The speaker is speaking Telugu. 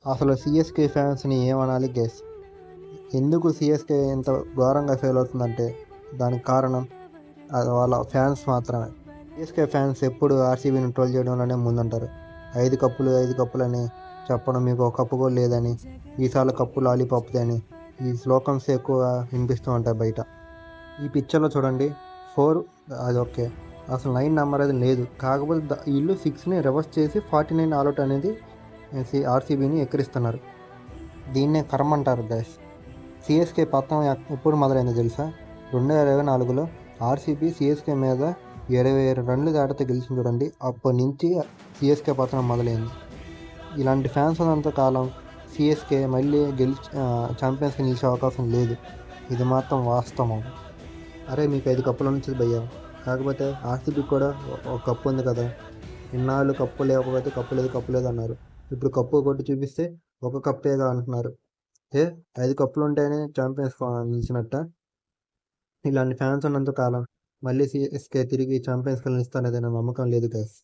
అసలు సిఎస్కే ఫ్యాన్స్ని ఏమనాలి గెస్? ఎందుకు సిఎస్కే ఇంత ఘోరంగా ఫెయిల్ అవుతుందంటే దానికి కారణం అది వాళ్ళ ఫ్యాన్స్ మాత్రమే. సిఎస్కే ఫ్యాన్స్ ఎప్పుడు ఆర్సీబీని ట్రోల్ చేయడంలోనే ముందుంటారు. 5 కప్పులు 5 కప్పులు అని చెప్పడం, మీకు ఒక కప్పు కూడా లేదని, ఈసారి కప్పు లాలీపాప్ది అని ఈ స్లోకన్స్ ఎక్కువ వినిపిస్తూ ఉంటాయి బయట. ఈ పిక్చర్లో చూడండి, 4 అది ఓకే, అసలు 9 నెంబర్ అది లేదు. కాకపోతే వీళ్ళు 6ని రివర్స్ చేసి 49 ఆల్అౌట్ అనేది ఆర్సీబీని ఎక్కిరిస్తున్నారు. దీన్నే కర్మ అంటారు గైస్. సిఎస్కే పతనం ఎప్పుడు మొదలైందో తెలుసా? 2024లో ఆర్సీబీ సిఎస్కే మీద 27 రన్లు దాటితే గెలిచింది చూడండి. అప్పటి నుంచి సిఎస్కే పతనం మొదలైంది. ఇలాంటి ఫ్యాన్స్ ఉన్నంత కాలం సిఎస్కే మళ్ళీ ఛాంపియన్స్కి నిలిచే అవకాశం లేదు. ఇది మాత్రం వాస్తవం. అరే మీకు 5 కప్పుల నుంచి భయ్యా, కాకపోతే ఆర్సీబీ కూడా ఒక కప్పు ఉంది కదా. ఇన్నాళ్ళు కప్పు లేకపోతే కప్పు లేదు అన్నారు. ఇప్పుడు కప్పు కొట్టి చూపిస్తే ఒక కప్పేగా అంటున్నారు. 5 కప్పులు ఉంటేనే ఛాంపియన్స్ నిలిచినట్ట. ఇలాంటి ఫ్యాన్స్ ఉన్నంత కాలం మళ్ళీ సిఎస్కే తిరిగి ఛాంపియన్స్కి నిలుస్తారనేది నా నమ్మకం లేదు గైస్.